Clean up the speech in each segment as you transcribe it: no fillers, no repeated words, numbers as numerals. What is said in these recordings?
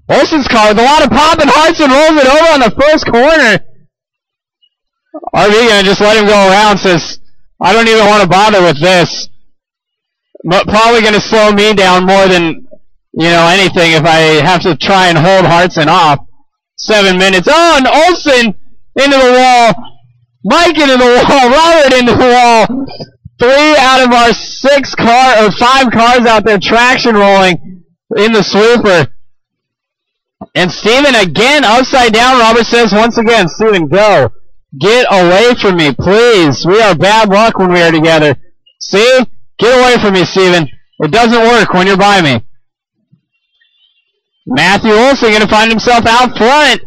Olsen's car with a lot of pop, and Hartson rolls it over on the first corner. RV gonna just let him go around, says, I don't even want to bother with this. But probably gonna slow me down more than, anything if I have to try and hold Hartson off. 7 minutes. Oh, and Olsen into the wall. Mike into the wall. Robert into the wall. 3 out of our 5 cars out there traction rolling in the sweeper. And Steven again upside down. Robert says once again, Steven, go. Get away from me, please. We are bad luck when we are together. See? Get away from me, Steven. It doesn't work when you're by me. Matthew Olsen going to find himself out front.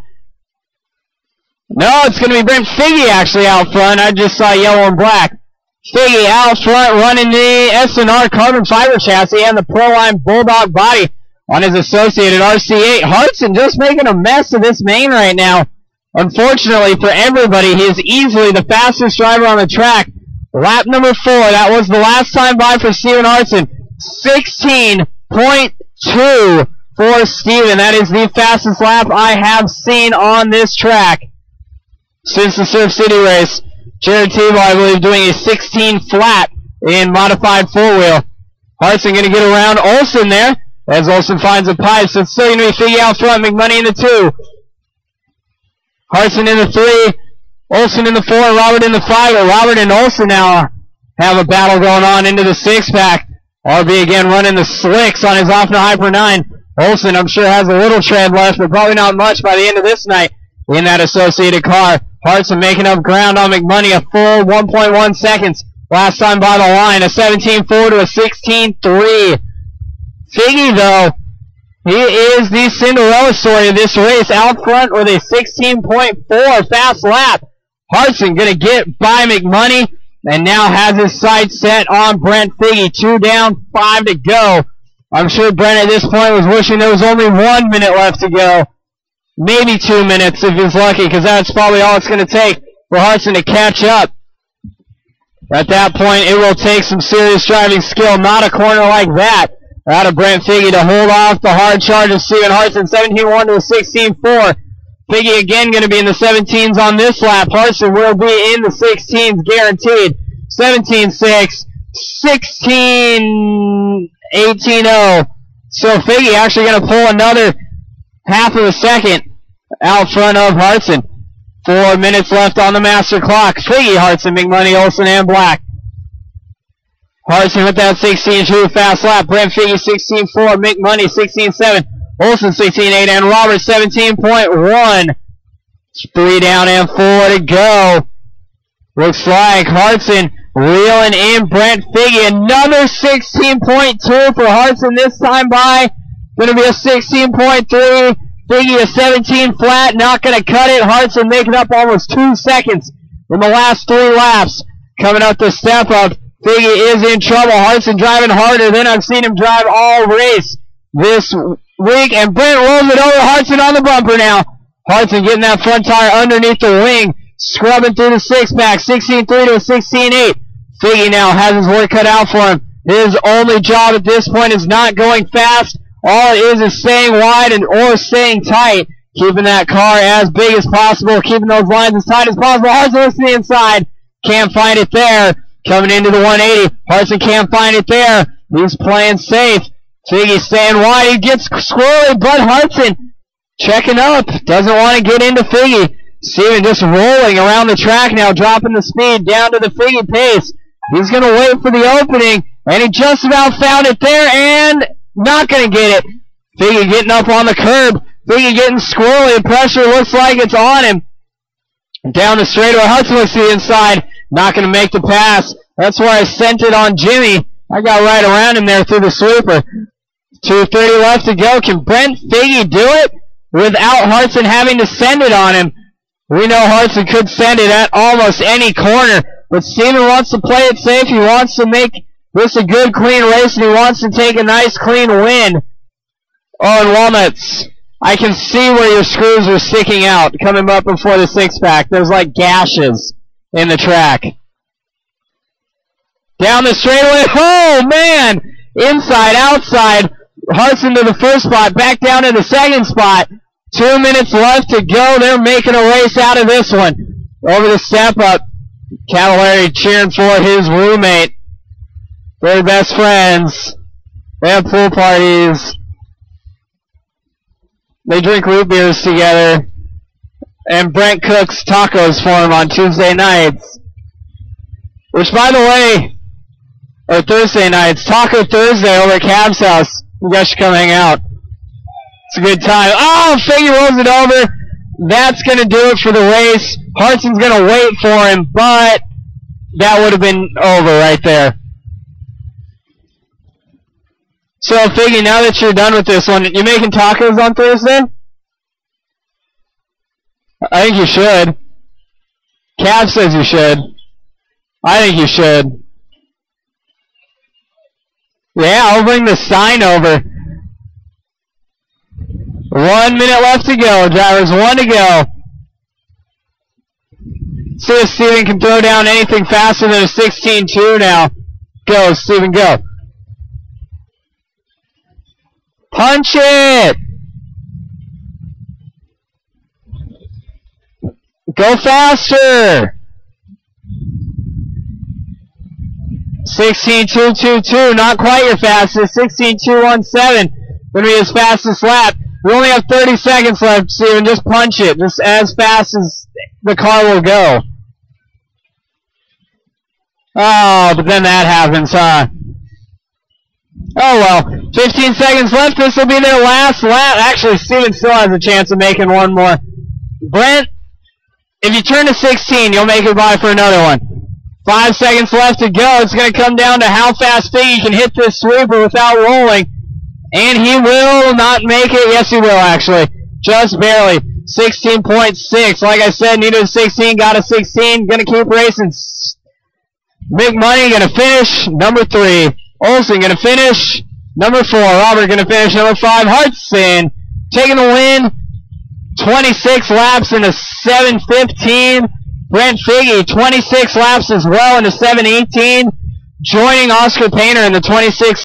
No, it's going to be Brent Figge actually out front. I just saw yellow and black. Figge out front running the SNR carbon fiber chassis and the Proline Bulldog body on his associated RC8. Hartson just making a mess of this main right now. Unfortunately for everybody, he is easily the fastest driver on the track. Lap number 4, that was the last time by for Steven Hartson. 16.2 for Steven. That is the fastest lap I have seen on this track since the Surf City race. Jared Tebow, I believe, doing a 16 flat in modified 4-wheel. Hartson going to get around Olsen there as Olsen finds a pipe. So it's still going to be Figge out front, McMoney in the 2. Hartson in the 3, Olsen in the 4, Robert in the 5. Robert and Olsen now have a battle going on into the 6-pack. RB again running the slicks on his Offner Hyper 9. Olsen, I'm sure, has a little tread left, but probably not much by the end of this night in that associated car. Hartson making up ground on McMoney, a full 1.1 seconds. Last time by the line, a 17.4 to a 16.3. Figge, though, he is the Cinderella story of this race, out front with a 16.4 fast lap. Hartson going to get by McMoney and now has his sights set on Brent Figge. 2 down, 5 to go. I'm sure Brent at this point was wishing there was only 1 minute left to go. Maybe 2 minutes if he's lucky, because that's probably all it's going to take for Hartson to catch up. At that point, it will take some serious driving skill, not a corner like that, out of Brent Figge to hold off the hard charge of Steven Hartson. 17.1 to a 16.4. Figge again going to be in the 17s on this lap. Hartson will be in the 16s guaranteed. 17.6, 16, 18.0. So Figge actually going to pull another half of a second out front of Hartson. 4 minutes left on the master clock. Figge, Hartson, McMoney, Olsen, and Black. Hartson with that 16.2 fast lap. Brent Figge 16.4. McMoney 16.7. Olsen 16.8. And Robert 17.1. 3 down and 4 to go. Looks like Hartson reeling in Brent Figge. Another 16.2 for Hartson this time by. Going to be a 16.3. Figge a 17 flat. Not going to cut it. Hartson making up almost 2 seconds in the last 3 laps. Coming up the step up. Figge is in trouble. Hartson driving harder than I've seen him drive all race this week. And Brent rolls it over. Hartson on the bumper now. Hartson getting that front tire underneath the wing. Scrubbing through the 6-pack. 16.3 to a 16.8. Figge now has his work cut out for him. His only job at this point is not going fast. All it is staying wide or staying tight. Keeping that car as big as possible. Keeping those lines as tight as possible. Hartson looks to the inside. Can't find it there. Coming into the 180. Hartson can't find it there. He's playing safe. Figge staying wide. He gets squirrely, but Hartson checking up. Doesn't want to get into Figge. Steven just rolling around the track now, dropping the speed down to the Figge pace. He's going to wait for the opening, and he just about found it there, and not going to get it. Figge getting up on the curb. Figge getting squirrely. Pressure looks like it's on him. Down the straightaway. Hartson looks to the inside. Not going to make the pass. That's where I sent it on Jimmy. I got right around him there through the sweeper. 2:30 left to go. Can Brent Figge do it without Hartson having to send it on him? We know Hartson could send it at almost any corner, but Steven wants to play it safe. He wants to make this a good, clean race, and he wants to take a nice, clean win. Oh, and Walnuts, I can see where your screws were sticking out coming up before the 6-pack. There's like gashes in the track. Down the straightaway. Oh, man! Inside, outside. Hartson to the first spot, back down to the second spot. 2 minutes left to go. They're making a race out of this one. Over the step up. Cavallari cheering for his roommate. They're best friends. They have pool parties. They drink root beers together. And Brent cooks tacos for him on Tuesday nights. Which, by the way, or Thursday nights, Taco Thursday over at Cav's house. You guys should come hang out. It's a good time. Oh, Figgy rolls it over. That's going to do it for the race. Hartson's going to wait for him, but that would have been over right there. So, Figgy, now that you're done with this one, you making tacos on Thursday? I think you should. Cav says you should. I think you should. Yeah, I'll bring the sign over. 1 minute left to go. Drivers, 1 to go. See if Steven can throw down anything faster than a 16.2 now. Go, Steven, go. Punch it! Go faster! 16.222, not quite your fastest. 16.217, going to be his fastest lap. We only have 30 seconds left, Steven. Just punch it, just as fast as the car will go. Oh, but then that happens, huh? Oh well, 15 seconds left. This will be their last lap. Actually, Steven still has a chance of making one more. Brent, if you turn to 16, you'll make it by for another one. 5 seconds left to go. It's going to come down to how fast Figgy can hit this sweeper without rolling. And he will not make it. Yes, he will, actually. Just barely. 16.6. Like I said, needed a 16, got a 16. Going to keep racing. Big Money going to finish number 3. Olsen going to finish number 4. Robert going to finish number 5. Hartson taking the win. 26 laps in a 7:15. Brent Figgy, 26 laps as well in a 7:18. Joining Oscar Painter in the 26